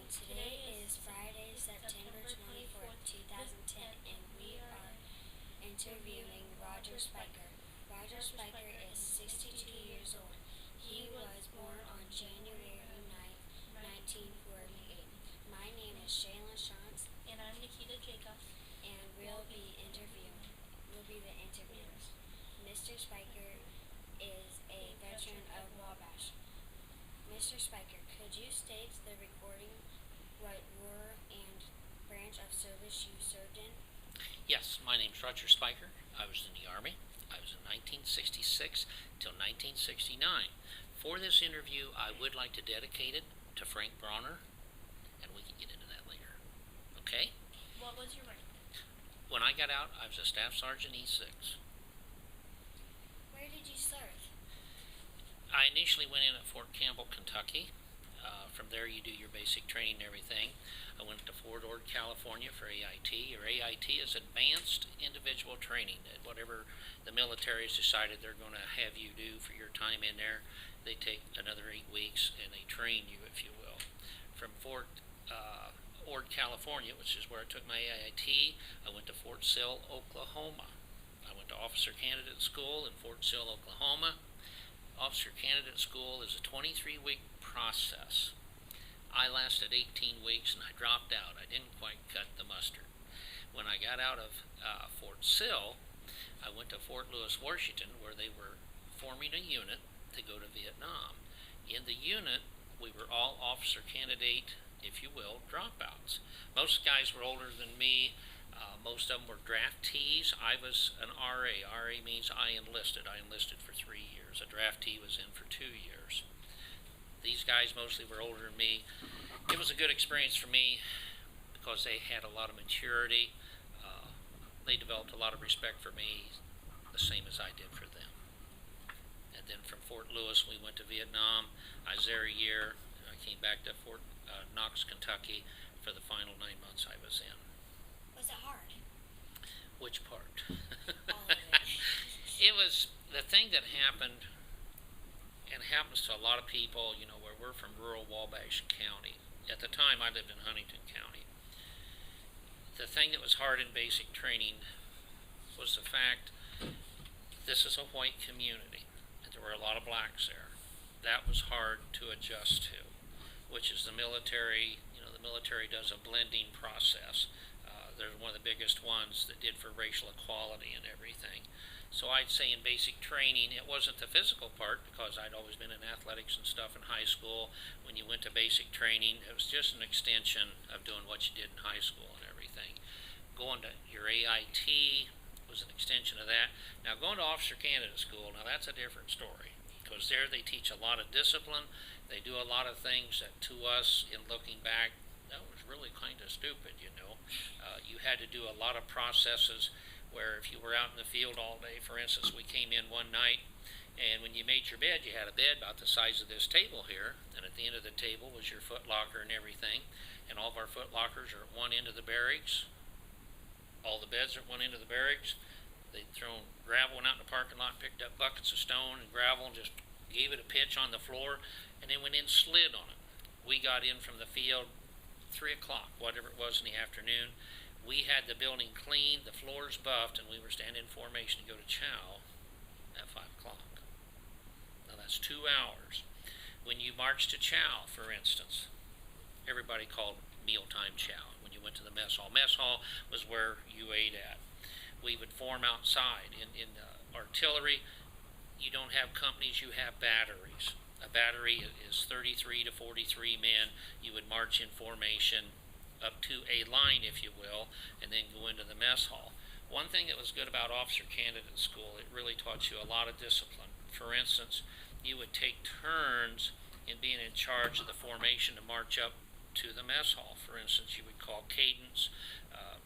Today is Friday, September 24th, 2010, and we are interviewing Roger Speicher. Roger Speicher is 62 years old. He was born on January 9th, 1948. My name is Shalyn. And I'm Nikita Jacobs. And we'll be the interviewers. Mr. Speicher is a veteran of Wabash. Mr. Speicher, could you state the recording what war and branch of service you served in? Yes, my name's Roger Speicher. I was in the Army. I was in 1966 till 1969. For this interview, I would like to dedicate it to Frank Bronner, and we can get into that later. Okay? What was your rank? When I got out, I was a Staff Sergeant E6. Where did you serve? I initially went in at Fort Campbell, Kentucky. From there, you do your basic training and everything. I went to Fort Ord, California for AIT. Your AIT is Advanced Individual Training. Whatever the military has decided they're going to have you do for your time in there, they take another 8 weeks and they train you, if you will. From Fort Ord, California, which is where I took my AIT, I went to Fort Sill, Oklahoma. I went to Officer Candidate School in Fort Sill, Oklahoma. Officer Candidate School is a 23-week process. I lasted 18 weeks and I dropped out. I didn't quite cut the mustard. When I got out of Fort Sill, I went to Fort Lewis, Washington, where they were forming a unit to go to Vietnam. In the unit, we were all officer candidate, if you will, dropouts. Most guys were older than me. Most of them were draftees. I was an RA. RA means I enlisted. I enlisted for 3 years. A draftee was in for 2 years. These guys mostly were older than me. It was a good experience for me because they had a lot of maturity. They developed a lot of respect for me, the same as I did for them. And then from Fort Lewis, we went to Vietnam. I was there a year. I came back to Fort Knox, Kentucky for the final 9 months I was in. Was it hard? Which part? All of it. It was the thing that happened, and happens to a lot of people, where we're from rural Wabash County. At the time, I lived in Huntington County. The thing that was hard in basic training was the fact this is a white community, and there were a lot of blacks there. That was hard to adjust to, which is the military. The military does a blending process. They're one of the biggest ones that did for racial equality and everything. So I'd say in basic training, it wasn't the physical part because I'd always been in athletics and stuff in high school. When you went to basic training, it was just an extension of doing what you did in high school and everything. Going to your AIT was an extension of that. Now going to Officer Candidate School, now that's a different story because there they teach a lot of discipline. They do a lot of things that to us, in looking back, that was really kind of stupid, You had to do a lot of processes where if you were out in the field all day, for instance, we came in one night, and when you made your bed, you had a bed about the size of this table here, and at the end of the table was your foot locker and everything, and all of our foot lockers are at one end of the barracks. All the beds are at one end of the barracks. They'd thrown gravel, went out in the parking lot, picked up buckets of stone and gravel, and just gave it a pitch on the floor, and then went in and slid on it. We got in from the field 3 o'clock, whatever it was in the afternoon. We had the building cleaned, the floors buffed, and we were standing in formation to go to chow at 5 o'clock. Now that's 2 hours. When you marched to chow, for instance, everybody called mealtime chow. When you went to the mess hall was where you ate at. We would form outside. In artillery, you don't have companies, you have batteries. A battery is 33 to 43 men. You would march in formation up to a line, if you will, and then go into the mess hall. One thing that was good about Officer Candidate School, it really taught you a lot of discipline. For instance, you would take turns in being in charge of the formation to march up to the mess hall. For instance, you would call cadence,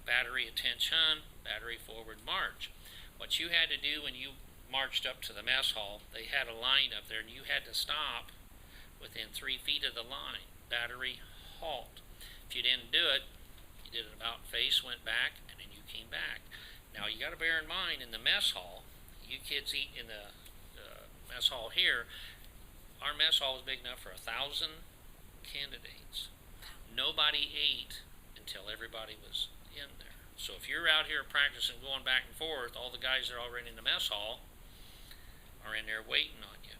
battery attention, battery forward march. What you had to do when you marched up to the mess hall, they had a line up there, and you had to stop within 3 feet of the line. Battery, halt. If you didn't do it, you did an about face, went back, and then you came back. Now you got to bear in mind, in the mess hall, you kids eat in the mess hall here. Our mess hall was big enough for 1,000 candidates. nobody ate until everybody was in there. So if you're out here practicing going back and forth, all the guys that are already in the mess hall are in there waiting on you.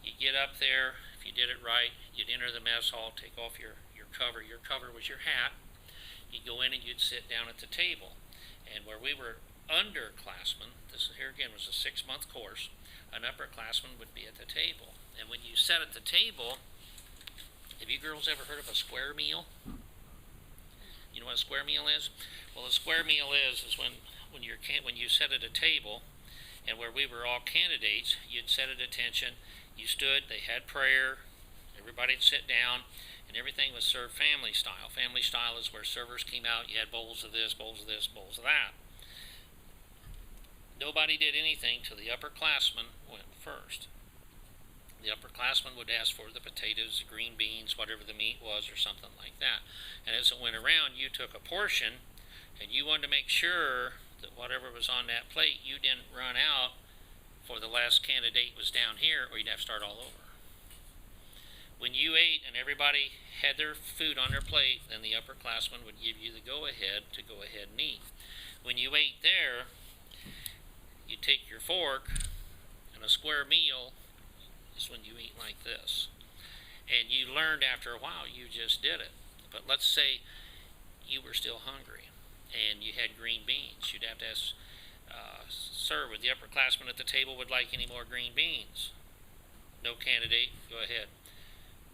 You get up there, if you did it right, you'd enter the mess hall, take off your cover. Your cover was your hat. You'd go in and you'd sit down at the table. And where we were underclassmen, this here again was a 6-month course, an upperclassman would be at the table. And when you sat at the table, have you girls ever heard of a square meal? You know what a square meal is? Well, a square meal is when you sit at a table, and where we were all candidates, you'd sit at attention, you stood, they had prayer, everybody'd sit down, and everything was served family style. Family style is where servers came out, you had bowls of this, bowls of this, bowls of that. Nobody did anything till the upperclassmen went first. The upperclassmen would ask for the potatoes, the green beans, whatever the meat was, or something like that. And as it went around, you took a portion, and you wanted to make sure that whatever was on that plate, you didn't run out for the last candidate was down here, or you'd have to start all over. When you ate and everybody had their food on their plate, then the upperclassmen would give you the go-ahead to go ahead and eat. When you ate there, you take your fork, and a square meal is when you eat like this. And you learned after a while, you just did it. But let's say you were still hungry, and you had green beans. You'd have to ask, sir, would the upperclassmen at the table would like any more green beans? No candidate, go ahead.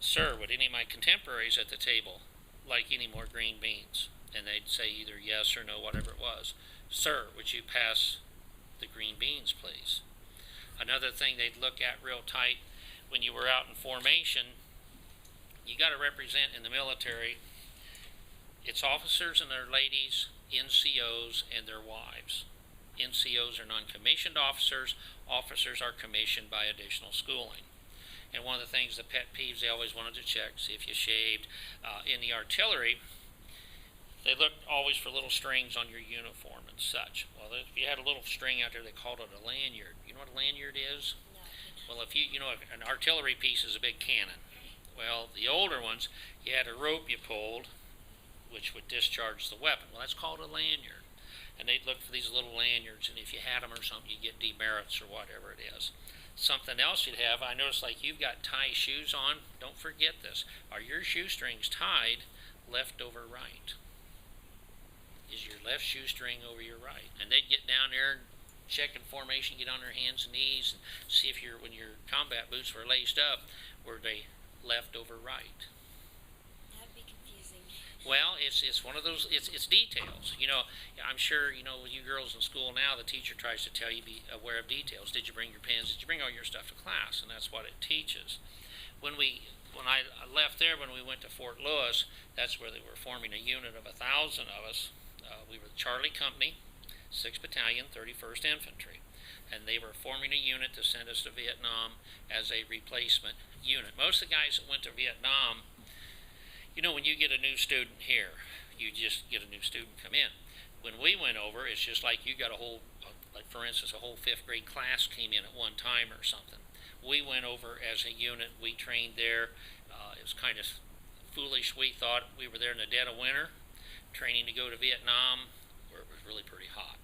Sir, would any of my contemporaries at the table like any more green beans? And they'd say either yes or no, whatever it was. Sir, would you pass the green beans, please? Another thing they'd look at real tight when you were out in formation, you got to represent in the military, it's officers and their ladies, NCOs, and their wives. NCOs are non-commissioned officers. Officers are commissioned by additional schooling. And one of the things, the pet peeves they always wanted to check, see if you shaved. In the artillery, they looked always for little strings on your uniform and such. Well, if you had a little string out there, they called it a lanyard. You know what a lanyard is? No. Well, if you know, an artillery piece is a big cannon. Well, the older ones, you had a rope you pulled, which would discharge the weapon. Well, that's called a lanyard. And they'd look for these little lanyards, and if you had them or something, you get demerits or whatever it is. Something else you'd have, I noticed, like you've got tie shoes on. Don't forget this. Are your shoestrings tied left over right? Is your left shoestring over your right? And they'd get down there and check in formation, get on their hands and knees, and see if when your combat boots were laced up, were they left over right? That'd be confusing. Well, it's one of those, it's details. You know, I'm sure, you know, with you girls in school now, the teacher tries to tell you be aware of details. Did you bring your pens? Did you bring all your stuff to class? And that's what it teaches. When I left there, when we went to Fort Lewis, that's where they were forming a unit of 1,000 of us. We were the Charlie Company, 6th Battalion, 31st Infantry. And they were forming a unit to send us to Vietnam as a replacement unit. Most of the guys that went to Vietnam, you know, when you get a new student here, you just get a new student come in. When we went over, it's just like you got a whole, like for instance, a whole 5th grade class came in at one time or something. We went over as a unit. We trained there. It was kind of foolish. We thought we were there in the dead of winter, training to go to Vietnam, where it was really pretty hot.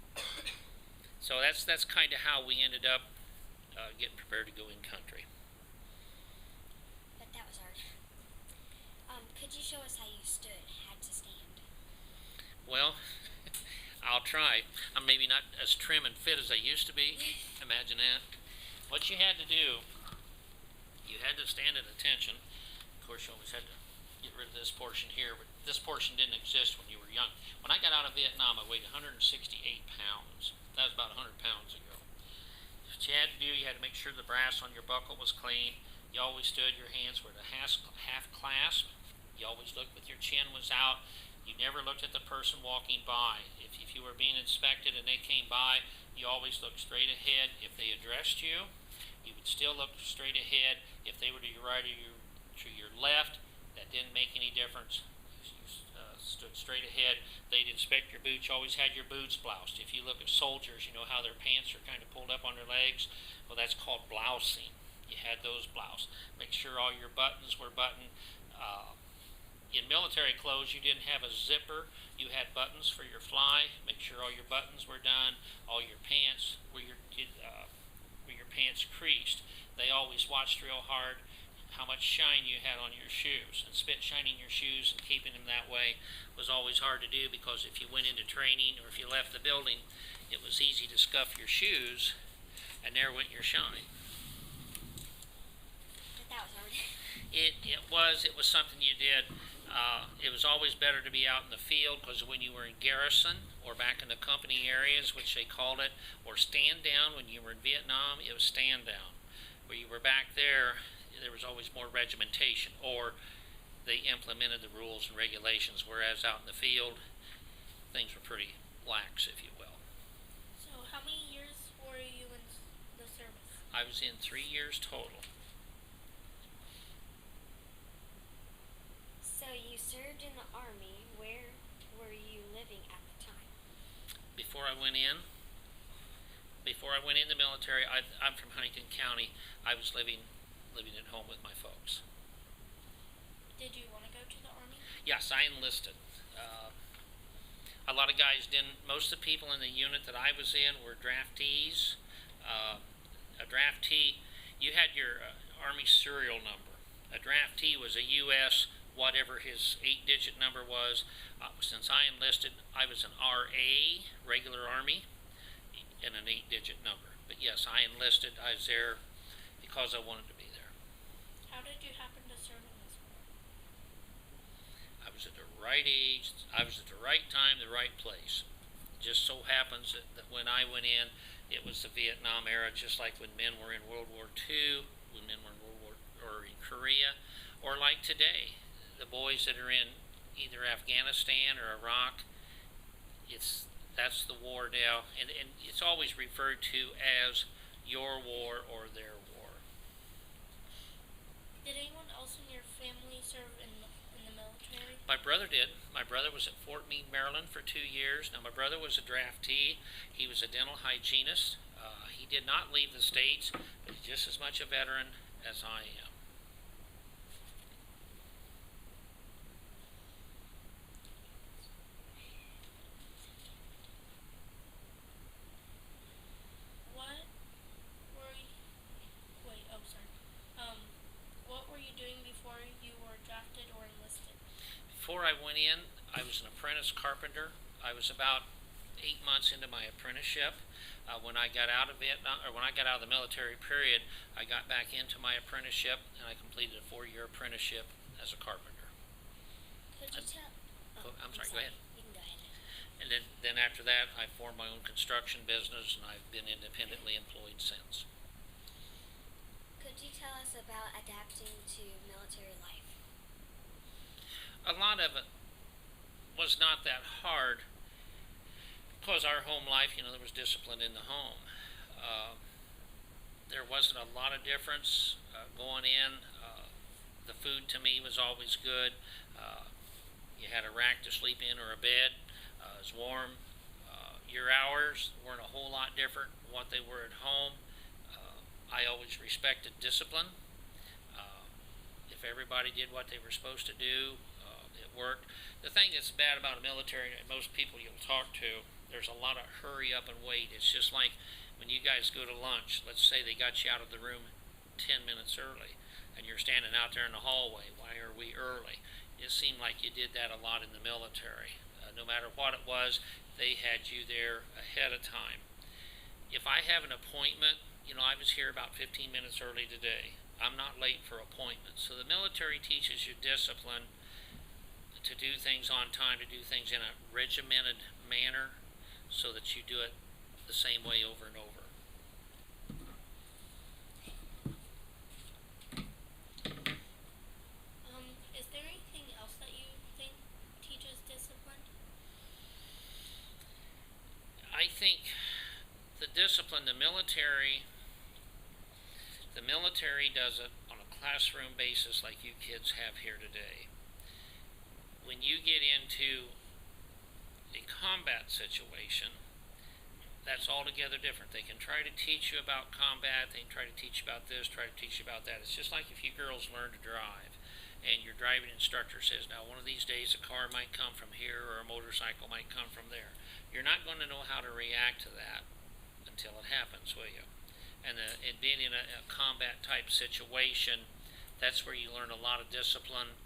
So that's kind of how we ended up getting prepared to go in country. But that was hard. Could you show us how you had to stand? Well, I'll try. I'm maybe not as trim and fit as I used to be. Imagine that. What you had to do, you had to stand at attention. Of course, you always had to get rid of this portion here, but this portion didn't exist when you were young. When I got out of Vietnam, I weighed 168 pounds. That was about 100 pounds ago. What you had to do, you had to make sure the brass on your buckle was clean. You always stood, your hands were at a half clasp. You always looked with your chin was out. You never looked at the person walking by. If you were being inspected and they came by, you always looked straight ahead. If they addressed you, you would still look straight ahead. If they were to your right or to your left, that didn't make any difference. You stood straight ahead. They'd inspect your boots. You always had your boots bloused. If you look at soldiers, you know how their pants are kind of pulled up on their legs? Well, that's called blousing. You had those bloused. Make sure all your buttons were buttoned. in military clothes, you didn't have a zipper. You had buttons for your fly. Make sure all your buttons were done. All your pants were your pants creased. They always watched real hard how much shine you had on your shoes, and spit shining your shoes and keeping them that way was always hard to do, because if you went into training or if you left the building, it was easy to scuff your shoes, and there went your shine. That was hard. It was something you did. It was always better to be out in the field, because when you were in garrison or back in the company areas, which they called it, or stand down when you were in Vietnam, it was stand down. Where you were back there was always more regimentation, or they implemented the rules and regulations, whereas out in the field, things were pretty lax, if you will. So how many years were you in the service? I was in 3 years total. So you served in the Army. Where were you living at the time? Before I went in the military, I'm from Huntington County. I was living at home with my folks. Did you want to go to the Army? Yes, I enlisted. A lot of guys didn't. Most of the people in the unit that I was in were draftees. A draftee, you had your Army serial number. A draftee was a U.S., whatever his 8-digit number was. Since I enlisted, I was an RA, regular Army, and an 8-digit number. But yes, I enlisted. I was there because I wanted to be there. How did you happen to serve in this war? I was at the right age. I was at the right time, the right place. It just so happens that when I went in, it was the Vietnam era, just like when men were in World War II, when men were in or in Korea, or like today, the boys that are in either Afghanistan or Iraq. That's the war now, and it's always referred to as your war or their war. Did anyone else in your family serve in the military? My brother did. My brother was at Fort Meade, Maryland for 2 years. Now, my brother was a draftee. He was a dental hygienist. He did not leave the States, but he's just as much a veteran as I am. What were you doing before you were drafted or enlisted? Before I went in, I was an apprentice carpenter. I was about 8 months into my apprenticeship. When I got out of Vietnam, or when I got out of the military period, I got back into my apprenticeship, and I completed a 4-year apprenticeship as a carpenter. Could you tell? I'm sorry, go ahead. You can go ahead. And then after that, I formed my own construction business, and I've been independently employed since. Could you tell us about adapting to military life? A lot of it was not that hard, because our home life, there was discipline in the home. There wasn't a lot of difference going in. The food to me was always good. You had a rack to sleep in or a bed. It was warm. Your hours weren't a whole lot different from what they were at home. I always respected discipline. If everybody did what they were supposed to do, it worked. The thing that's bad about the military, and most people you'll talk to, there's a lot of hurry up and wait. It's just like when you guys go to lunch. Let's say they got you out of the room 10 minutes early, and you're standing out there in the hallway. Why are we early? It seemed like you did that a lot in the military. No matter what it was, they had you there ahead of time. If I have an appointment, I was here about 15 minutes early today. I'm not late for appointments. So the military teaches you discipline, to do things on time, to do things in a regimented manner, so that you do it the same way over and over. Is there anything else that you think teaches discipline? I think the discipline, the military does it on a classroom basis like you kids have here today. When you get into a combat situation, that's altogether different. They can try to teach you about combat, they can try to teach you about this, try to teach you about that. It's just like if you girls learn to drive. and your driving instructor says, now one of these days a car might come from here or a motorcycle might come from there. You're not going to know how to react to that until it happens, will you? And being in a combat type situation, that's where you learn a lot of discipline.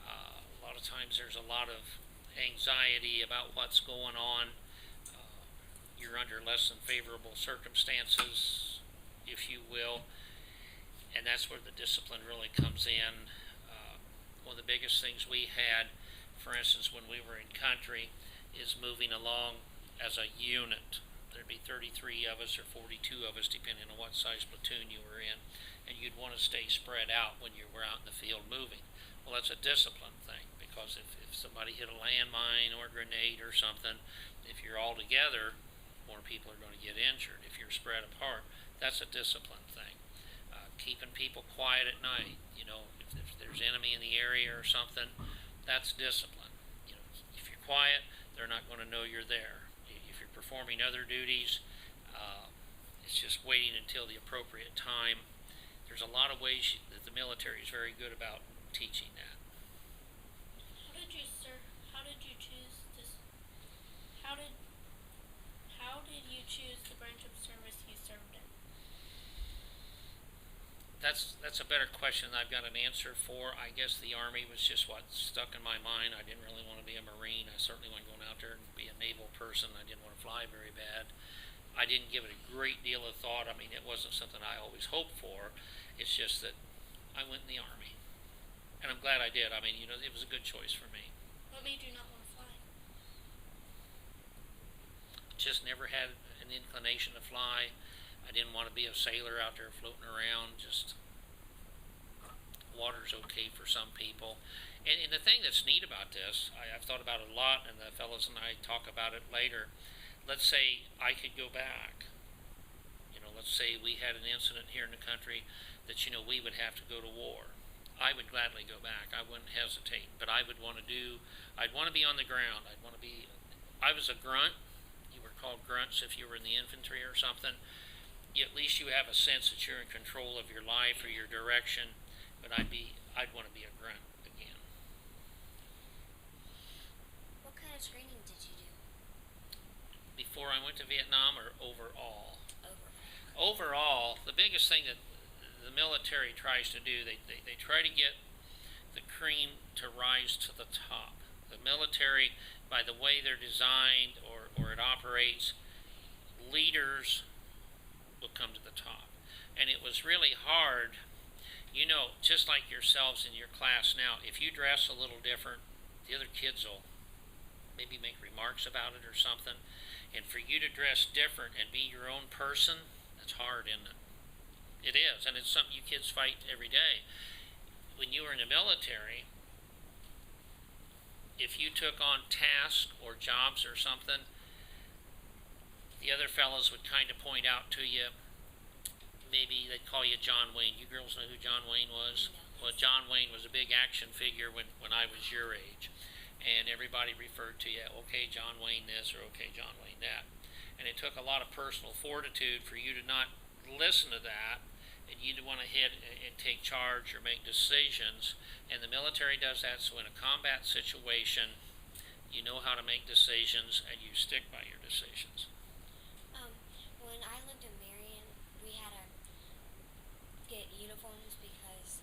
A lot of times there's a lot of anxiety about what's going on. You're under less than favorable circumstances, if you will, and that's where the discipline really comes in. One of the biggest things we had, for instance, when we were in country, is moving along as a unit. There'd be 33 of us or 42 of us, depending on what size platoon you were in, and you'd want to stay spread out when you were out in the field moving. Well, that's a discipline thing, because if somebody hit a landmine or a grenade or something, if you're all together, more people are going to get injured. If you're spread apart, that's a discipline thing. Keeping people quiet at night, if there's enemy in the area or something, that's discipline. If you're quiet, they're not going to know you're there. If you're performing other duties, it's just waiting until the appropriate time. There's a lot of ways that the military is very good about teaching that. How did you choose this? How did you choose the branch of service you served in? That's a better question than I've got an answer for. I guess the Army was just what stuck in my mind. I didn't really want to be a Marine. I certainly wasn't going out there and be a naval person. I didn't want to fly very bad. I didn't give it a great deal of thought. I mean, it wasn't something I always hoped for. It's just that I went in the Army. And I'm glad I did. I mean, it was a good choice for me. What made you not want to fly? Just never had an inclination to fly. I didn't want to be a sailor out there floating around. Just water's okay for some people. And the thing that's neat about this, I've thought about it a lot, and the fellows and I talk about it later. Let's say I could go back. Let's say we had an incident here in the country that we would have to go to war. I would gladly go back. I wouldn't hesitate. But I'd want to be on the ground. I was a grunt. You were called grunts if you were in the infantry or something. At least you have a sense that you're in control of your life or your direction. But I'd want to be a grunt again. What kind of training did you do? Before I went to Vietnam, or overall? Overall. Overall, the biggest thing that the military tries to do, they try to get the cream to rise to the top. The military, by the way they're designed or it operates, leaders will come to the top. And it was really hard, just like yourselves in your class now, if you dress a little different, the other kids will maybe make remarks about it or something. And for you to dress different and be your own person, that's hard, isn't it? It is, and it's something you kids fight every day. When you were in the military, if you took on tasks or jobs or something, the other fellows would kind of point out to you, maybe they'd call you John Wayne. You girls know who John Wayne was? No. Well, John Wayne was a big action figure when I was your age. And everybody referred to you, okay, John Wayne this, or okay, John Wayne that. And it took a lot of personal fortitude for you to not listen to that, and you'd want to hit and take charge or make decisions. And the military does that, so in a combat situation, you know how to make decisions, and you stick by your decisions. When I lived in Marion, we had to get uniforms because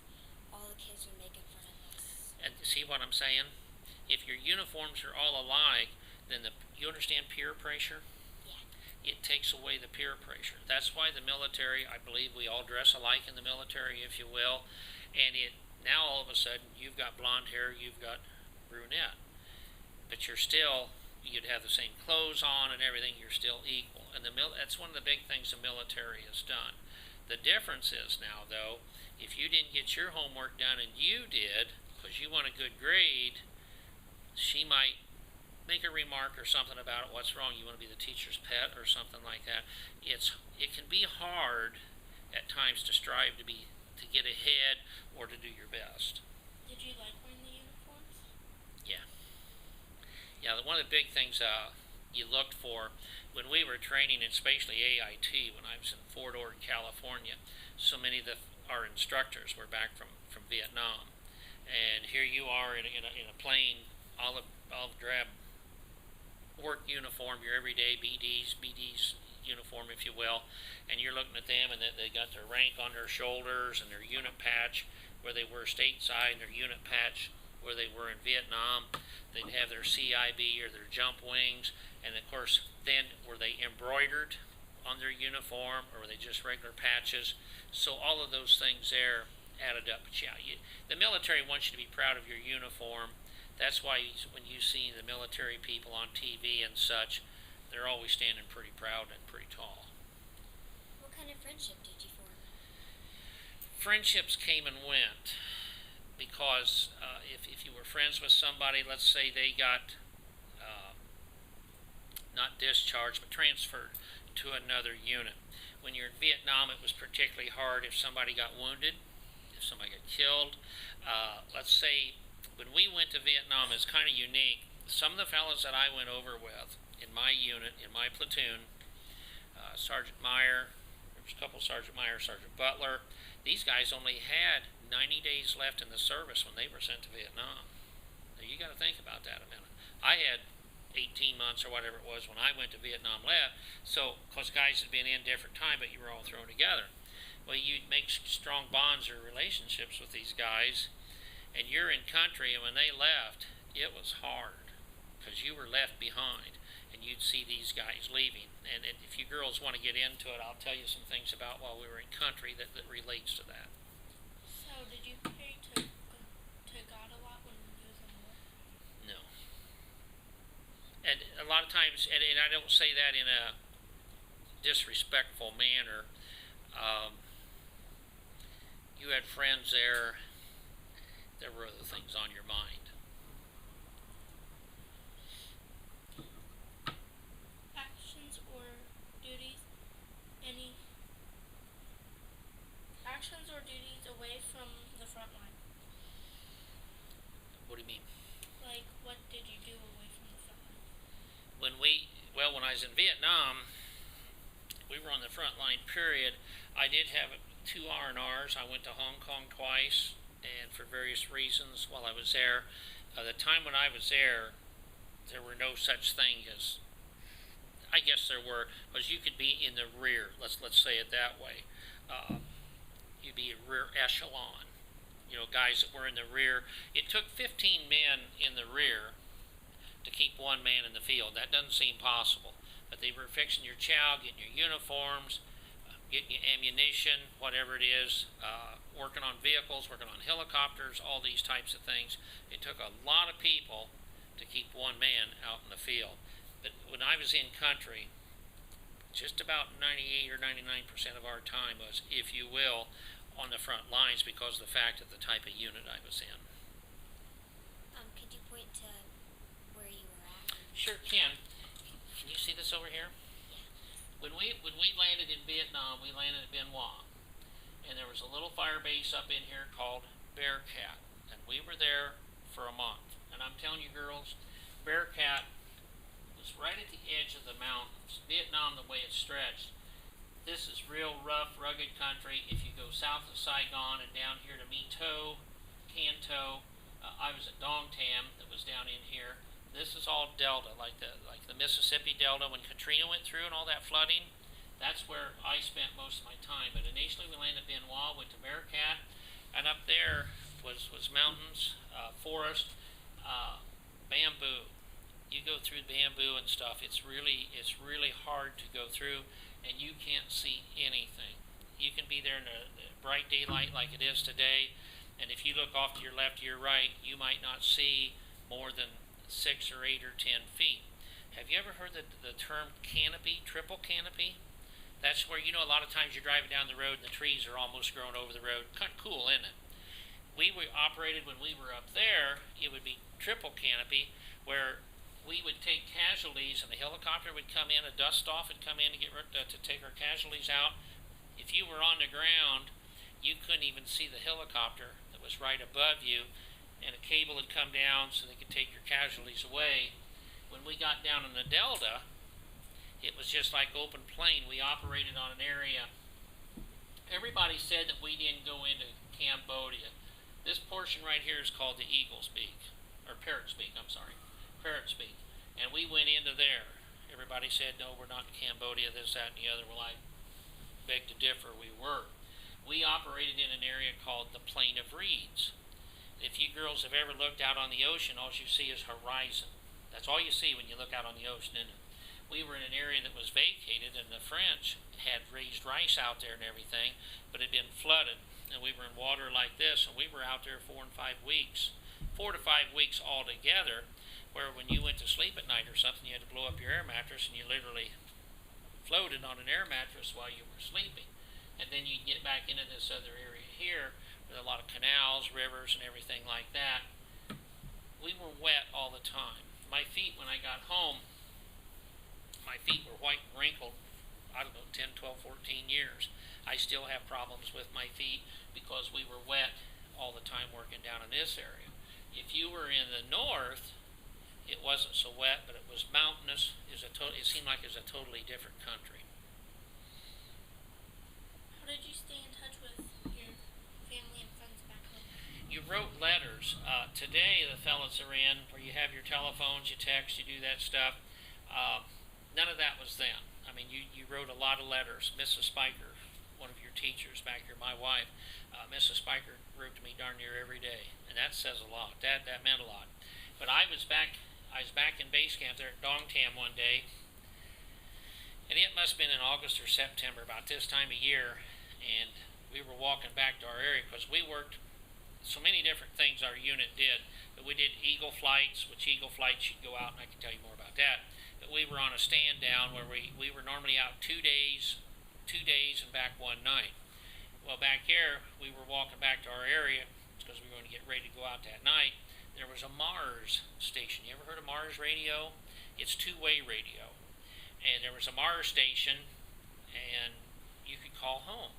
all the kids would make fun of us. And see what I'm saying? If your uniforms are all alike, then you understand peer pressure? Yeah. It takes away the peer pressure. That's why the military, I believe we all dress alike in the military, if you will. And now all of a sudden, you've got blonde hair, you've got brunette. But you'd have the same clothes on and everything, you're still equal. And that's one of the big things the military has done. The difference is now, though, if you didn't get your homework done and you did, because you want a good grade, she might make a remark or something about it. What's wrong? You want to be the teacher's pet or something like that. It can be hard at times to strive to get ahead or to do your best. Did you like wearing the uniforms? Yeah. One of the big things you looked for when we were training, and especially AIT, when I was in Fort Ord, California, so many of our instructors were back from Vietnam. and here you are in a plain olive drab work uniform, your everyday BD's uniform, if you will, and you're looking at them, and they got their rank on their shoulders and their unit patch where they were stateside, and their unit patch where they were in Vietnam. They'd have their CIB or their jump wings, and of course, then were they embroidered on their uniform, or were they just regular patches? So all of those things there added up. But yeah, the military wants you to be proud of your uniform. That's why when you see the military people on TV and such, they're always standing pretty proud and pretty tall. What kind of friendship did you form? Friendships came and went because if you were friends with somebody, let's say they got not discharged but transferred to another unit. When you're in Vietnam, it was particularly hard if somebody got wounded, if somebody got killed. Let's say when we went to Vietnam, it's kind of unique. Some of the fellows that I went over with in my unit, in my platoon, Sergeant Meyer, there was a couple, Sergeant Meyer, Sergeant Butler, these guys only had 90 days left in the service when they were sent to Vietnam. Now you got to think about that a minute. I had 18 months or whatever it was when I went to Vietnam left, so, because guys had been in different time, but you were all thrown together. Well, you'd make strong bonds or relationships with these guys, and you're in country, and when they left, it was hard because you were left behind, and you'd see these guys leaving. And if you girls want to get into it, I'll tell you some things about while we were in country that relates to that. So, did you pray to God a lot when you was in war? No. And a lot of times, and I don't say that in a disrespectful manner, you had friends there were other things on your mind. Actions or duties, any actions or duties away from the front line? What do you mean? Like, what did you do away from the front line? When I was in Vietnam, we were on the front line period. I did have 2 R&Rs. I went to Hong Kong twice, and for various reasons while I was there. The time when I was there were no such thing as, I guess there were, because you could be in the rear, let's say it that way. You'd be a rear echelon, guys that were in the rear. It took 15 men in the rear to keep 1 man in the field. That doesn't seem possible, but they were fixing your chow, getting your uniforms, getting your ammunition, whatever it is, working on vehicles, working on helicopters, all these types of things. It took a lot of people to keep 1 man out in the field. But when I was in country, just about 98 or 99% of our time was, if you will, on the front lines because of the fact of the type of unit I was in. Could you point to where you were at? Sure can. Can you see this over here? Yeah. When we landed in Vietnam, we landed at Bien Hoa, and there was a little fire base up in here called Bearcat, and we were there for a month. And I'm telling you, girls, Bearcat was right at the edge of the mountains. Vietnam, the way it's stretched, this is real rough, rugged country. If you go south of Saigon and down here to My Tho, Can Tho, I was at Dong Tam, that was down in here. This is all delta, like the Mississippi Delta when Katrina went through and all that flooding. That's where I spent most of my time. But initially we landed in Bien Hoa, went to Bearcat, and up there was mountains, forest, bamboo. You go through bamboo and stuff. It's really hard to go through, and you can't see anything. You can be there in the bright daylight like it is today, and if you look off to your left or your right, you might not see more than 6 or 8 or 10 feet. Have you ever heard the term canopy, triple canopy? That's where, a lot of times you're driving down the road and the trees are almost growing over the road. Kind of cool, isn't it? We were operated when we were up there, it would be triple canopy, where we would take casualties, and the helicopter would come in, a dust-off would come in to take our casualties out. If you were on the ground, you couldn't even see the helicopter that was right above you, and a cable would come down so they could take your casualties away. When we got down in the Delta, it was just like open plain. We operated on an area. Everybody said that we didn't go into Cambodia. This portion right here is called the Eagle's Beak, or Parrot's Beak, I'm sorry, Parrot's Beak. And we went into there. Everybody said, no, we're not in Cambodia, this, that, and the other. Well, I beg to differ, we were. We operated in an area called the Plain of Reeds. If you girls have ever looked out on the ocean, all you see is horizon. That's all you see when you look out on the ocean, isn't it? We were in an area that was vacated, and the French had raised rice out there and everything, but it had been flooded, and we were in water like this, and we were out there 4 to 5 weeks all together, where when you went to sleep at night or something, you had to blow up your air mattress, and you literally floated on an air mattress while you were sleeping. And then you get back into this other area here with a lot of canals, rivers, and everything like that. We were wet all the time. My feet, when I got home, my feet were white and wrinkled, I don't know, 10, 12, 14 years. I still have problems with my feet because we were wet all the time working down in this area. If you were in the north, it wasn't so wet, but it was mountainous. It seemed like it was a totally different country. How did you stay in touch with your family and friends back home? You wrote letters. Today, the fellas are in where you have your telephones, you text, you do that stuff. None of that was then. I mean, you wrote a lot of letters. Mrs. Speicher, one of your teachers back here, my wife, Mrs. Speicher wrote to me darn near every day, and that says a lot. That meant a lot. But I was back in base camp there at Dongtam one day, and it must have been in August or September, about this time of year, and we were walking back to our area because we worked so many different things our unit did. But we did eagle flights, which eagle flights you'd go out, and I can tell you more about that. But we were on a stand down where we were normally out 2 days and back one night. Well, back here, we were walking back to our area because we were going to get ready to go out that night. There was a Mars station. You ever heard of Mars radio? It's two-way radio. And there was a Mars station, and you could call home.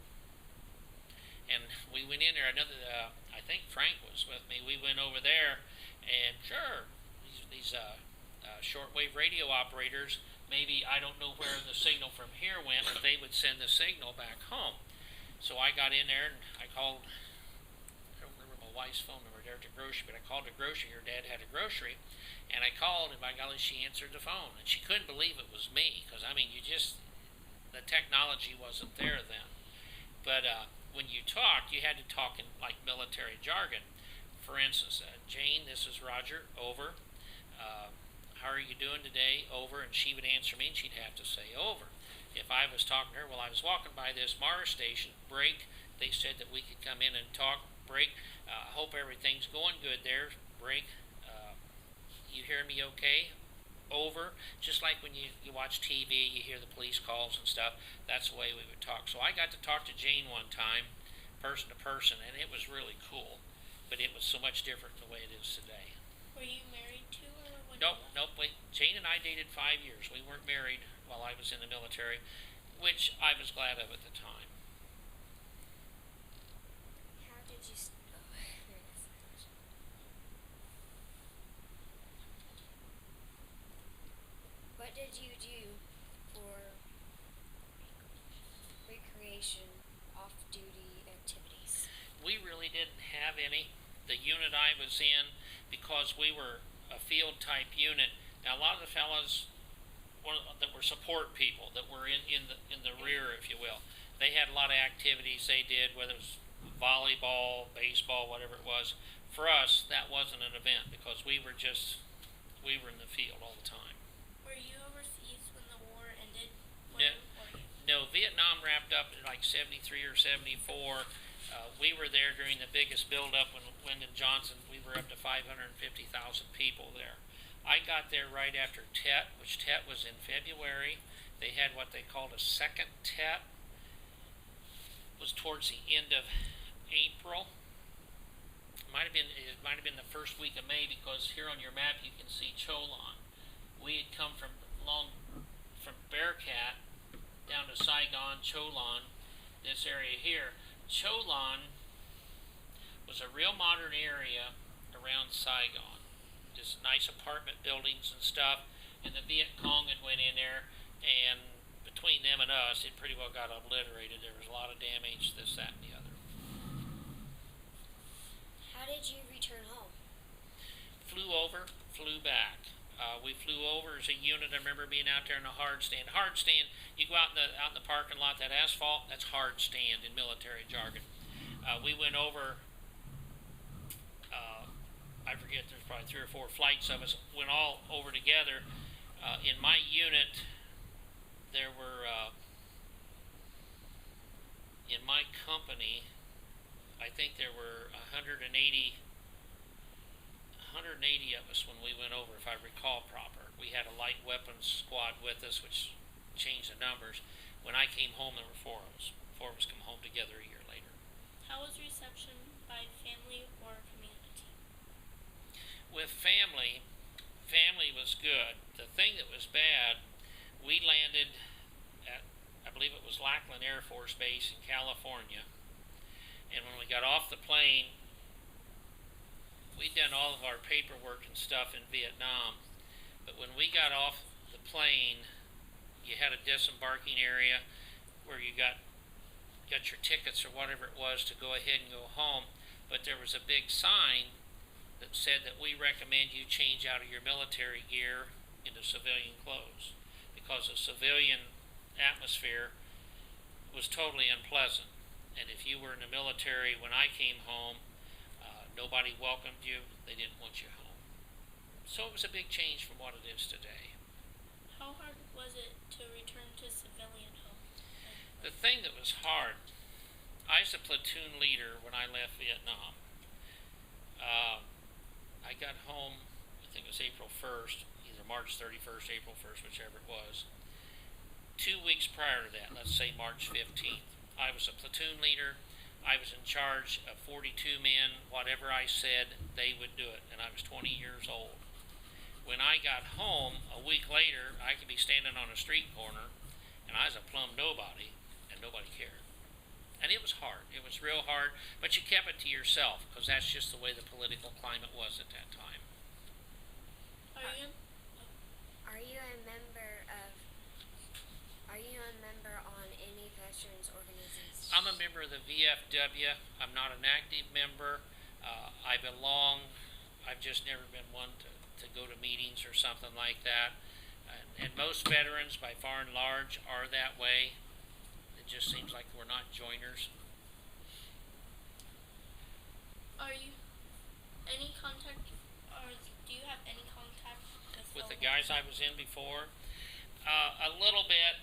And we went in there. I think Frank was with me. We went over there, and sure, these shortwave radio operators, maybe, I don't know where the signal from here went, but they would send the signal back home. So I got in there, and I called, I don't remember my wife's phone number there at the grocery, but I called the grocery. Her dad had a grocery, and I called, and by golly, she answered the phone. And she couldn't believe it was me, because, I mean, the technology wasn't there then. But when you talked, you had to talk in, like, military jargon. For instance, Jane, this is Roger, over. How are you doing today? Over. And she would answer me, and she'd have to say over. If I was talking to her, well, I was walking by this Mars station, break. They said that we could come in and talk, break. Hope everything's going good there, break. You hear me okay? Over. Just like when you watch TV, you hear the police calls and stuff. That's the way we would talk. So I got to talk to Jane one time, person to person, and it was really cool. But it was so much different than the way it is today. Were you married to her when Nope. Jane and I dated 5 years. We weren't married while I was in the military, which I was glad of at the time. How did you? What did you do for recreation, off-duty activities? We really didn't have any. The unit I was in, because we were a field-type unit. Now, a lot of the fellas that were support people, that were in the rear, if you will, they had a lot of activities they did, whether it was volleyball, baseball, whatever it was. For us, that wasn't an event because we were in the field all the time. Were you overseas when the war ended? No, Vietnam wrapped up in like 73 or 74. We were there during the biggest buildup when Lyndon Johnson, we were up to 550,000 people there. I got there right after Tet, which Tet was in February. They had what they called a second Tet. It was towards the end of April. It might have been the first week of May, because here on your map you can see Cholon. We had come from Bearcat down to Saigon, Cholon, this area here. Cholon was a real modern area around Saigon. Just nice apartment buildings and stuff, and the Viet Cong had went in there, and between them and us, it pretty well got obliterated. There was a lot of damage, this, that, and the other. How How did you return home? Flew over, flew back. We flew over as a unit. I remember being out there in the hard stand. Hard stand, you go out in the parking lot, that asphalt, that's hard stand in military jargon. We went over, I forget, there's probably 3 or 4 flights of us, went all over together. In my unit, there were, in my company, I think there were 180 of us when we went over, if I recall proper. We had a light weapons squad with us, which changed the numbers. When I came home, there were 4 of us. 4 of us come home together a year later. How was reception by family or community? With family was good. The thing that was bad, we landed at, I believe it was Lackland Air Force Base in California. And when we got off the plane, we'd done all of our paperwork and stuff in Vietnam, but when we got off the plane, you had a disembarking area where you got your tickets or whatever it was to go ahead and go home, but there was a big sign that said that we recommend you change out of your military gear into civilian clothes because the civilian atmosphere was totally unpleasant. And if you were in the military when I came home, nobody welcomed you. They didn't want you home. So it was a big change from what it is today. How hard was it to return to civilian home? The thing that was hard, I was a platoon leader when I left Vietnam. I got home, I think it was April 1st, either March 31st, April 1st, whichever it was. 2 weeks prior to that, let's say March 15th, I was a platoon leader. I was in charge of 42 men. Whatever I said, they would do it, and I was 20 years old. When I got home, a week later, I could be standing on a street corner, and I was a plumb nobody, and nobody cared. And it was hard. It was real hard, but you kept it to yourself, because that's just the way the political climate was at that time. Are you a member on any veterans organizations? I'm a member of the VFW. I'm not an active member. I belong. I've just never been one to go to meetings or something like that. And most veterans, by far and large, are that way. It just seems like we're not joiners. Are you any contact, or do you have any contact With the guys I was in before? A little bit.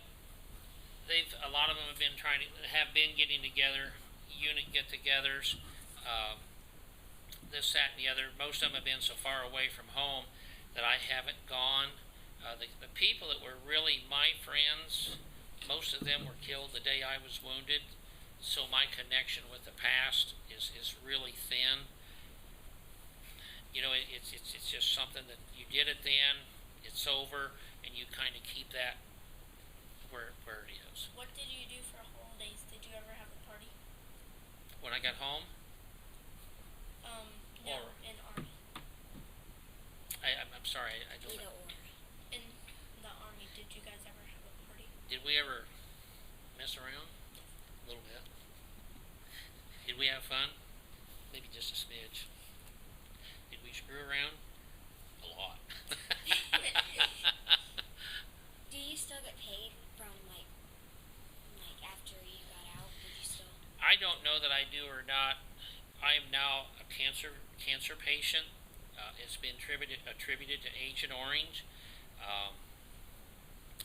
A lot of them have been getting together, unit get-togethers, this, that, and the other. Most of them have been so far away from home that I haven't gone. The people that were really my friends, most of them were killed the day I was wounded, so my connection with the past is really thin. You know, it's just something that you did it then, it's over, and you kind of keep that where it is. What did you do for holidays? Did you ever have a party? When I got home? No, in Army. I'm sorry, I don't know. In the Army, did you guys ever have a party? Did we ever mess around? A little bit. Did we have fun? Maybe just a smidge. Did we screw around? A lot. Do you still get paid from like after you got out? Did you still? I don't know that I do or not. I am now a cancer patient. It's been attributed to Agent Orange.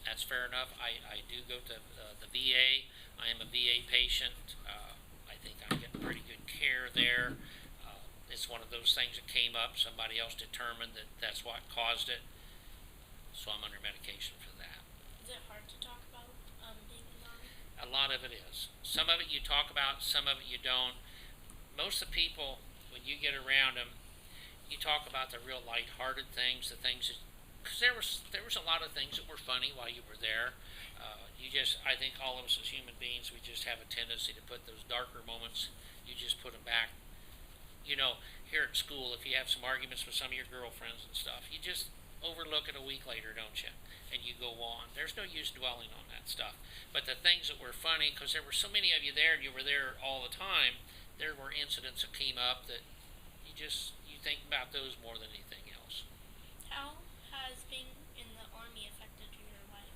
That's fair enough. I do go to the VA. I am a VA patient. I think I'm getting pretty good care there. It's one of those things that came up. Somebody else determined that that's what caused it. So I'm under medication for that. Is it hard to talk about being in the Army? A lot of it is. Some of it you talk about, some of it you don't. Most of the people, when you get around them, you talk about the real light-hearted things, the things that, because there was a lot of things that were funny while you were there. I think all of us as human beings, we just have a tendency to put those darker moments, you just put them back. You know, here at school, if you have some arguments with some of your girlfriends and stuff, you just overlook it a week later, don't you? And you go on. There's no use dwelling on that stuff. But the things that were funny, because there were so many of you there and you were there all the time, there were incidents that came up that you think about those more than anything else. How has being in the Army affected your life?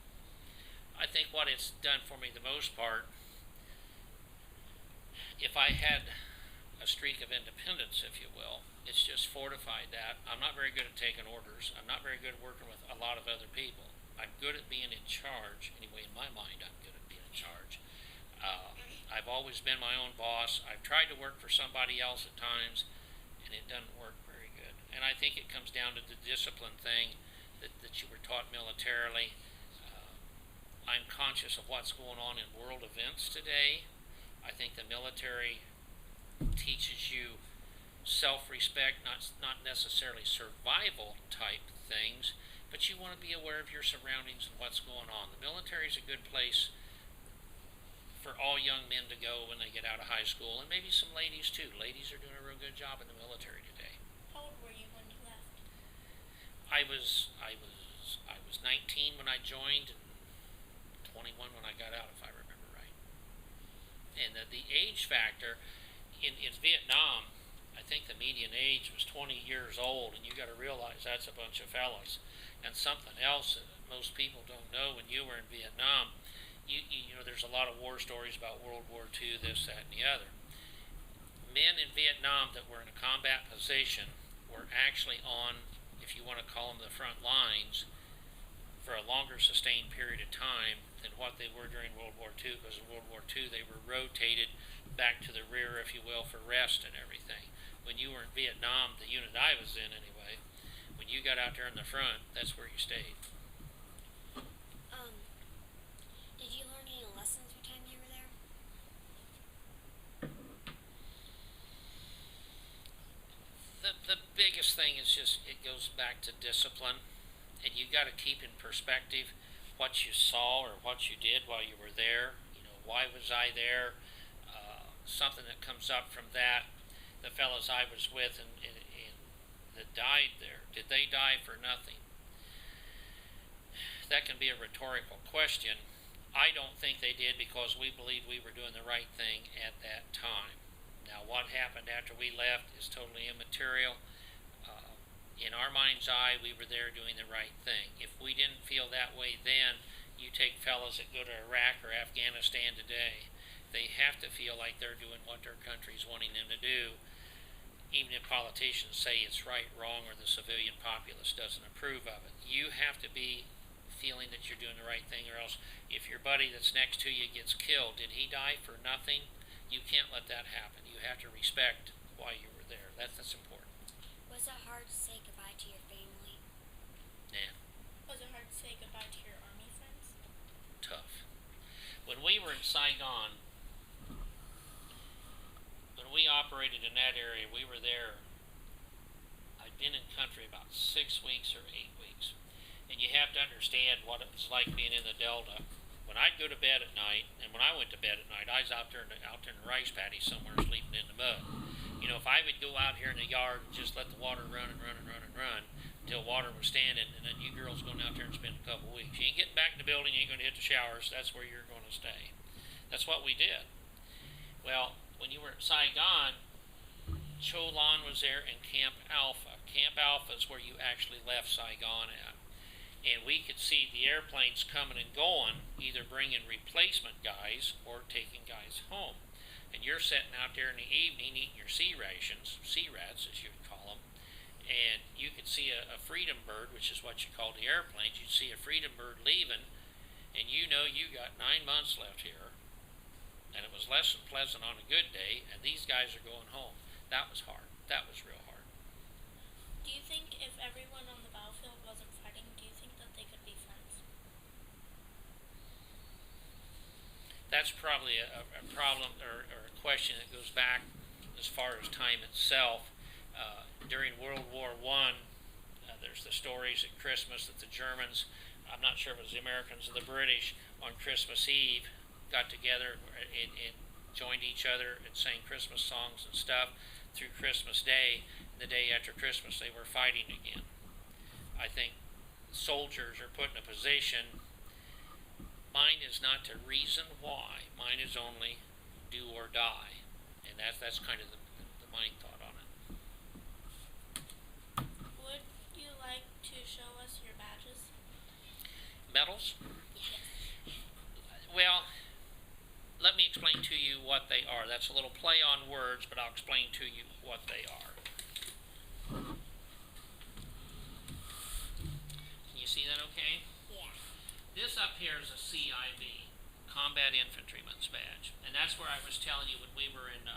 I think what it's done for me the most part, if I had a streak of independence, if you will, it's just fortified that. I'm not very good at taking orders. I'm not very good at working with a lot of other people. I'm good at being in charge. Anyway, in my mind, I'm good at being in charge. I've always been my own boss. I've tried to work for somebody else at times, and it doesn't work very good. And I think it comes down to the discipline thing that you were taught militarily. I'm conscious of what's going on in world events today. I think the military teaches you self-respect, not necessarily survival type things, but you want to be aware of your surroundings and what's going on. The military is a good place for all young men to go when they get out of high school, and maybe some ladies too. Ladies are doing a real good job in the military today. How old were you when you left? I was 19 when I joined, and 21 when I got out, if I remember right. And the age factor in Vietnam, I think the median age was 20 years old, and you got to realize that's a bunch of fellas. And something else that most people don't know, when you were in Vietnam, you know, there's a lot of war stories about World War II, this, that, and the other. Men in Vietnam that were in a combat position were actually on, if you want to call them the front lines, for a longer sustained period of time than what they were during World War II, because in World War II they were rotated back to the rear, if you will, for rest and everything. When you were in Vietnam, the unit I was in anyway, when you got out there in the front, that's where you stayed. Did you learn any lessons every time you were there? The biggest thing is just, it goes back to discipline, and you got to keep in perspective what you saw or what you did while you were there. You know, why was I there? Something that comes up from that, the fellows I was with and that died there, did they die for nothing? That can be a rhetorical question. I don't think they did, because we believed we were doing the right thing at that time. Now, what happened after we left is totally immaterial. In our mind's eye, we were there doing the right thing. If we didn't feel that way then, you take fellows that go to Iraq or Afghanistan today, they have to feel like they're doing what their country's wanting them to do, even if politicians say it's right, wrong, or the civilian populace doesn't approve of it. You have to be feeling that you're doing the right thing, or else if your buddy that's next to you gets killed, did he die for nothing? You can't let that happen. You have to respect why you were there. That's important. Was it hard to say goodbye to your family? Yeah. Was it hard to say goodbye to your Army friends? Tough. When we were in Saigon, when we operated in that area, we were there, I'd been in country about 6 weeks or 8 weeks. And you have to understand what it was like being in the Delta. When I'd go to bed at night, and when I went to bed at night, I was out there in the rice paddy somewhere sleeping in the mud. You know, if I would go out here in the yard and just let the water run and run and run and run until water was standing, and then you girls going out there and spend a couple weeks. You ain't getting back in the building, you ain't going to hit the showers, that's where you're going to stay. That's what we did. Well, when you were at Saigon, Cho Lan was there and Camp Alpha. Camp Alpha is where you actually left Saigon at. And we could see the airplanes coming and going, either bringing replacement guys or taking guys home. And you're sitting out there in the evening eating your sea rations, sea rats as you would call them, and you could see a freedom bird, which is what you call the airplanes. You'd see a freedom bird leaving, and you know you got 9 months left here, and it was less than pleasant on a good day, and these guys are going home. That was hard. That was real hard. Do you think if everyone on the battlefield wasn't fighting, do you think that they could be friends? That's probably a problem or a question that goes back as far as time itself. During World War I, there's the stories at Christmas that the Germans, I'm not sure if it was the Americans or the British, on Christmas Eve got together and joined each other and sang Christmas songs and stuff through Christmas Day. The day after Christmas, they were fighting again. I think soldiers are put in a position. Mine is not to reason why. Mine is only do or die, and that's kind of the mind thought on it. show us your badges? Medals? Yes. Well, let me explain to you what they are. That's a little play on words, but I'll explain to you what they are. Can you see that okay? Yeah. This up here is a CIB, Combat Infantryman's Badge. And that's where I was telling you when we were in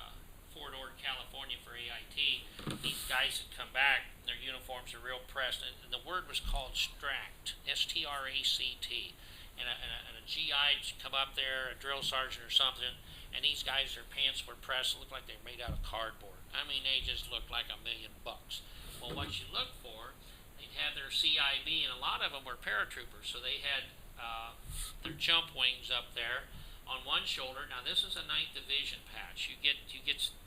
Fort Ord, California for AIT, these guys had come back, their uniforms are real pressed, and the word was called STRACT, S-T-R-A-C-T. And a GI come up there, a drill sergeant or something, and these guys, their pants were pressed, looked like they were made out of cardboard. I mean, they just looked like $1,000,000. Well, what you look for, they'd have their CIB, and a lot of them were paratroopers, so they had their jump wings up there on one shoulder. Now, this is a 9th Division patch. You get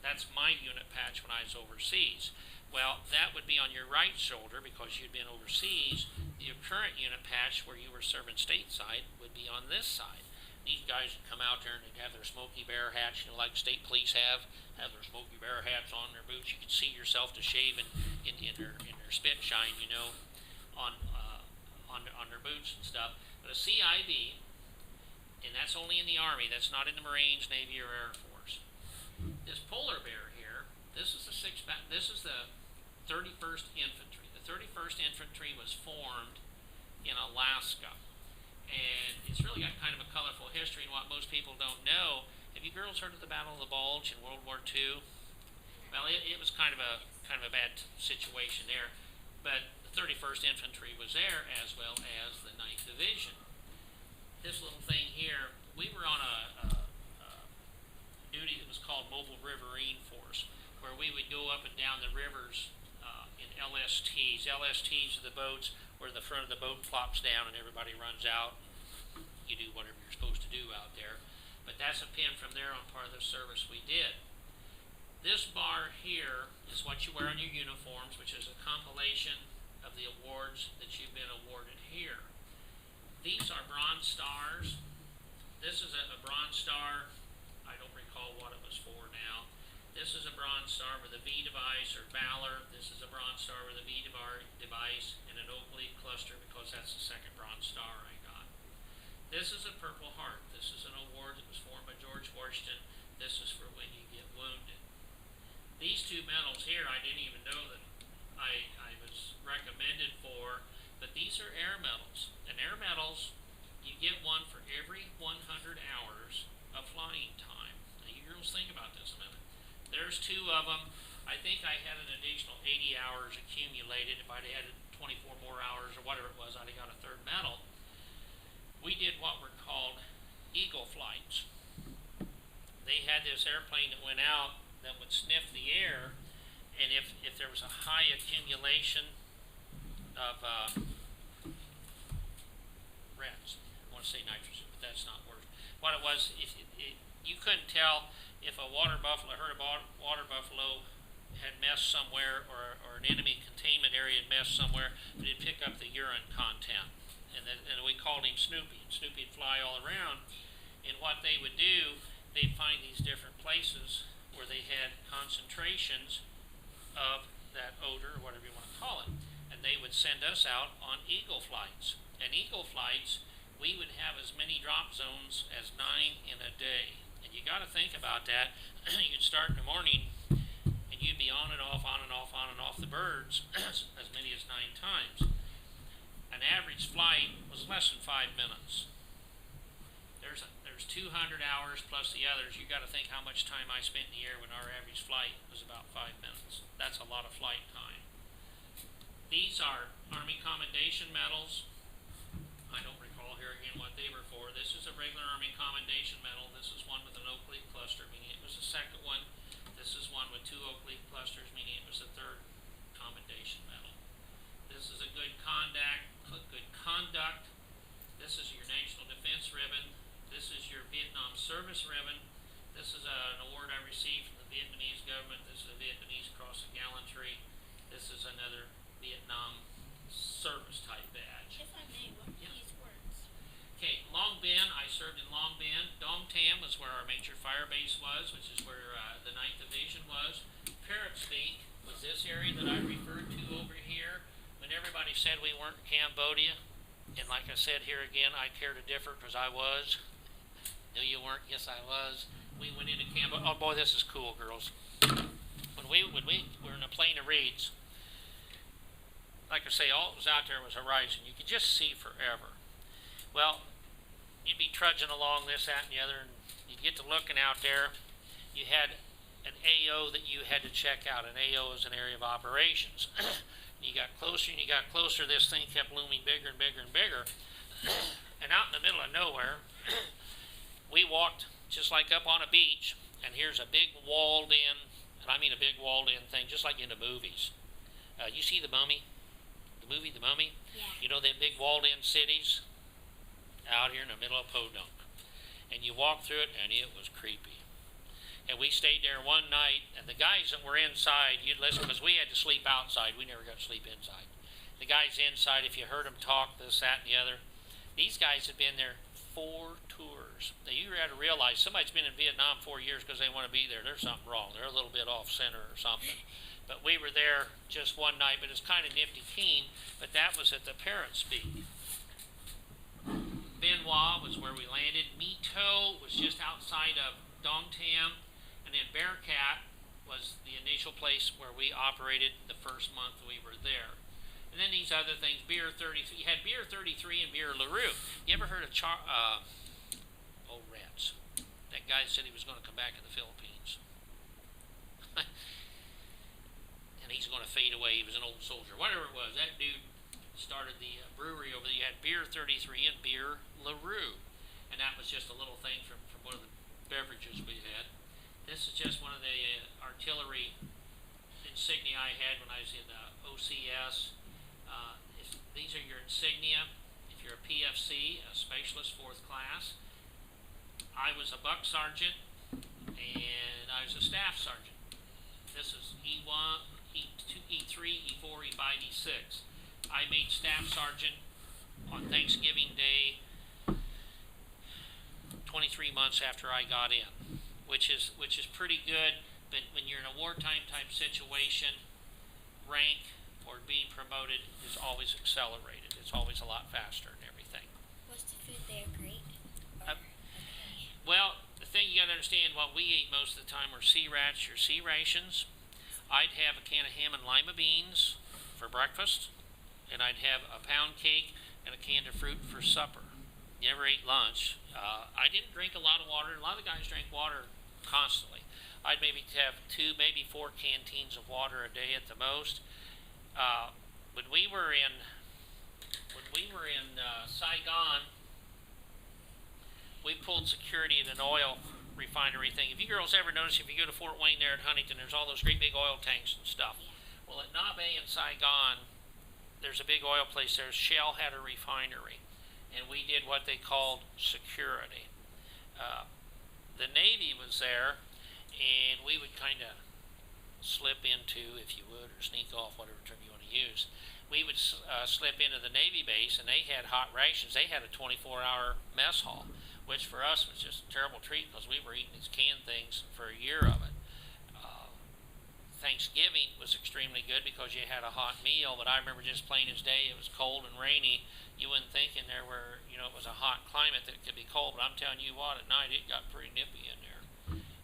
that's my unit patch when I was overseas. Well, that would be on your right shoulder because you'd been overseas. Your current unit patch where you were serving stateside would be on this side. These guys would come out there and they'd have their Smoky Bear hats, like state police have their Smoky Bear hats on their boots. You could see yourself to shave in their spit shine, on their boots and stuff. But a CIB, and that's only in the Army. That's not in the Marines, Navy, or Air Force. This polar bear here, this is the 31st Infantry. The 31st Infantry was formed in Alaska, and it's really got kind of a colorful history. And what most people don't know, have you girls heard of the Battle of the Bulge in World War II? Well, it was kind of a bad situation there, but the 31st Infantry was there as well as the 9th Division. This little thing here, we were on a duty that was called Mobile Riverine Force, where we would go up and down the rivers in LSTs. LSTs are the boats where the front of the boat flops down and everybody runs out. And you do whatever you're supposed to do out there. But that's a pin from there on part of the service we did. This bar here is what you wear on your uniforms, which is a compilation of the awards that you've been awarded here. These are Bronze Stars. This is a Bronze Star. I don't recall what it was for now. This is a Bronze Star with a V device or Valor. This is a Bronze Star with a V device and an Oak Leaf cluster because that's the second Bronze Star I got. This is a Purple Heart. This is an award that was formed by George Washington. This is for when you get wounded. These two medals here I didn't even know that I was recommended for, but these are air medals. And air medals, you get one for every 100 hours of flying time. Now you girls think about this a minute. There's two of them. I think I had an additional 80 hours accumulated. If I'd had 24 more hours or whatever it was, I'd have got a third medal. We did what were called Eagle flights. They had this airplane that went out that would sniff the air, and if there was a high accumulation of rats, I want to say nitrogen, but that's not worth. What it was, you couldn't tell if a water buffalo had messed somewhere or an enemy containment area had messed somewhere, but it'd pick up the urine content. And we called him Snoopy. And Snoopy would fly all around. And what they would do, they'd find these different places where they had concentrations of that odor, or whatever you want to call it. And they would send us out on Eagle flights. And Eagle flights, we would have as many drop zones as 9 in a day. And you got to think about that. You'd start in the morning, and you'd be on and off, on and off, on and off the birds as many as 9 times. An average flight was less than 5 minutes. There's 200 hours plus the others. You got to think how much time I spent in the air when our average flight was about 5 minutes. That's a lot of flight time. These are Army Commendation Medals. I don't recall here again what they were for. This is a regular Army Commendation Medal. This is one with an Oak Leaf cluster, meaning it was the second one. This is one with 2 Oak Leaf clusters, meaning it was the third Commendation Medal. This is a good conduct. This is your National Defense Ribbon. This is your Vietnam Service Ribbon. This is an award I received from the Vietnamese government. This is a Vietnamese Cross of Gallantry. This is another Vietnam service type badge. If I may, what are these words? Okay, Long Binh, I served in Long Binh. Dong Tam was where our major fire base was, which is where the 9th Division was. Parrot's Beak was this area that I referred to over here. When everybody said we weren't in Cambodia, and like I said here again, I care to differ because I was. No, you weren't. Yes, I was. We went into Cambodia. Oh boy, this is cool, girls. When we were in a plane of reeds, like I say, all that was out there was horizon. You could just see forever. Well, you'd be trudging along this, that, and the other, and you'd get to looking out there. You had an AO that you had to check out. An AO is an area of operations. You got closer and you got closer. This thing kept looming bigger and bigger and bigger. And out in the middle of nowhere, we walked just like up on a beach, and here's a big walled-in, and I mean a big walled-in thing, just like in the movies. You see The Mummy? The movie The Mummy? Yeah. You know them big walled-in cities? Out here in the middle of Podunk. And you walk through it, and it was creepy. And we stayed there one night, and the guys that were inside, you'd listen, because we had to sleep outside. We never got to sleep inside. The guys inside, if you heard them talk, this, that, and the other, these guys had been there 4 tours. Now, you got to realize somebody's been in Vietnam 4 years because they want to be there. There's something wrong. They're a little bit off center or something. But we were there just one night, but it's kind of nifty keen, but that was at the Parents Speak. Benoit was where we landed. Mito was just outside of Dong Tam. And then Bearcat was the initial place where we operated the first month we were there. And then these other things, Beer 33. You had Beer 33 and Beer LaRue. You ever heard of Rats? That guy said he was going to come back in the Philippines. And he's going to fade away. He was an old soldier. Whatever it was, that dude started the brewery over there. You had Beer 33 and Beer LaRue. And that was just a little thing from one of the beverages we had. This is just one of the artillery insignia I had when I was in OCS. These are your insignia. If you're a PFC, a Specialist 4th Class. I was a buck sergeant, and I was a staff sergeant. This is E1, E2, E3, E4, E5, E6. I made staff sergeant on Thanksgiving Day 23 months after I got in. Which is pretty good, but when you're in a wartime type situation, rank or being promoted is always accelerated. It's always a lot faster and everything. Was the food there great? Well, the thing you got to understand, what we ate most of the time were sea rats, your sea rations. I'd have a can of ham and lima beans for breakfast, and I'd have a pound cake and a can of fruit for supper. You never ate lunch. I didn't drink a lot of water. A lot of the guys drank water constantly. I'd maybe have 2, maybe 4 canteens of water a day at the most. When we were in Saigon, we pulled security in an oil refinery thing. If you girls ever notice, if you go to Fort Wayne there at Huntington, there's all those great big oil tanks and stuff. Well, at Nabe in Saigon, there's a big oil place there. Shell had a refinery, and we did what they called security. The Navy was there, and we would kind of slip into, if you would, or sneak off, whatever term you want to use. We would slip into the Navy base, and they had hot rations. They had a 24-hour mess hall, which for us was just a terrible treat because we were eating these canned things for a year of it. Thanksgiving was extremely good because you had a hot meal, but I remember just plain as day, it was cold and rainy. You wouldn't think in there where, it was a hot climate that it could be cold, but I'm telling you what, at night it got pretty nippy in there.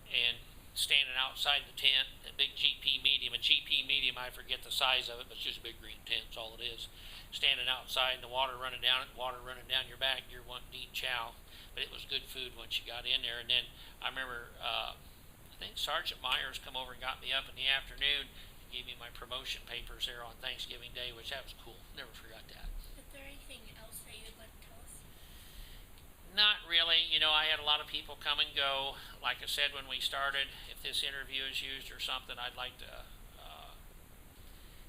And standing outside the tent, a big GP medium, I forget the size of it, but it's just a big green tent, that's all it is. Standing outside and the water running down your back, you're wanting to eat chow. But it was good food once you got in there. And then I remember, I think Sergeant Myers come over and got me up in the afternoon, gave me my promotion papers there on Thanksgiving Day, which that was cool. Never forgot that. Is there anything else that you'd like to tell us? Not really. I had a lot of people come and go. Like I said when we started, if this interview is used or something, I'd like to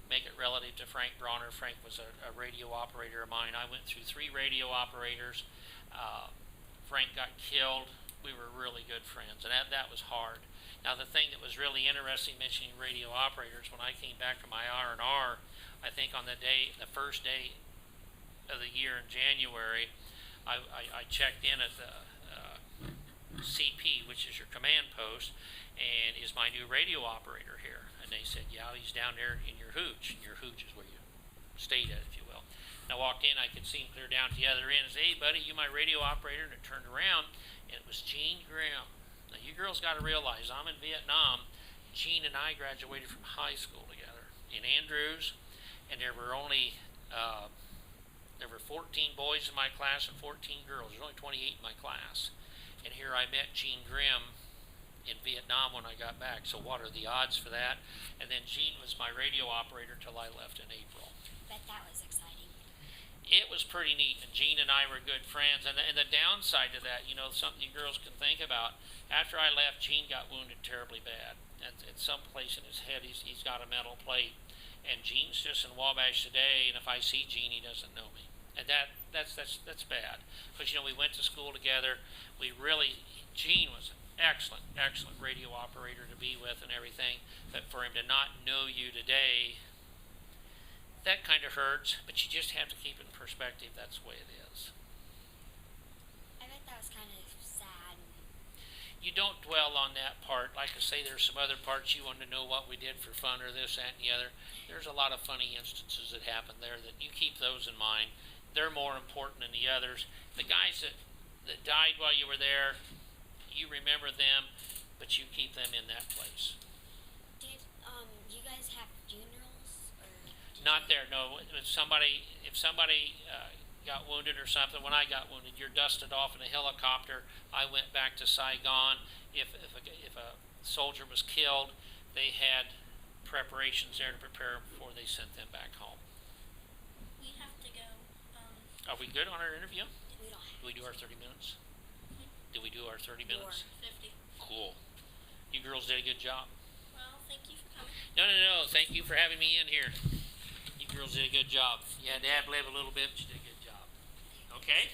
make it relative to Frank Bronner. Frank was a radio operator of mine. I went through 3 radio operators. Frank got killed. We were really good friends, and that was hard. Now, the thing that was really interesting mentioning radio operators, when I came back from my R&R, I think on the first day of the year in January, I checked in at the CP, which is your command post, and is my new radio operator here. And they said, yeah, he's down there in your hooch. And your hooch is where you stayed at, if you will. And I walked in, I could see him clear down to the other end and say, "Hey, buddy, you my radio operator?" And it turned around, and it was Gene Grimm. Now, you girls got to realize, I'm in Vietnam. Gene and I graduated from high school together in Andrews, and there were 14 boys in my class and 14 girls. There's only 28 in my class. And here I met Gene Grimm in Vietnam when I got back. So what are the odds for that? And then Gene was my radio operator till I left in April. Bet that was exciting. It was pretty neat, and Gene and I were good friends. And the downside to that, something you girls can think about, after I left, Gene got wounded terribly bad. At some place in his head, he's got a metal plate. And Gene's just in Wabash today, and if I see Gene, he doesn't know me. And that's bad. Because, we went to school together. Gene was an excellent radio operator to be with and everything. But for him to not know you today, that kind of hurts. But you just have to keep it in perspective. That's the way it is. I bet that was kind of sad. You don't dwell on that part. Like I say, there's some other parts you want to know what we did for fun or this, that, and the other. There's a lot of funny instances that happened there that you keep those in mind. They're more important than the others. The guys that died while you were there, you remember them, but you keep them in that place. Did you guys have funerals? Not there, no. If somebody got wounded or something, when I got wounded, you're dusted off in a helicopter. I went back to Saigon. If a soldier was killed, they had preparations there to prepare them before they sent them back home. We have to go. Are we good on our interview? We don't have. Did we do our 30 minutes? Did we do our 30 minutes? 50. Cool. You girls did a good job. Well, thank you for coming. No. Thank you for having me in here. You girls did a good job. You had to ad-lib a little bit, but you did a good job. Okay?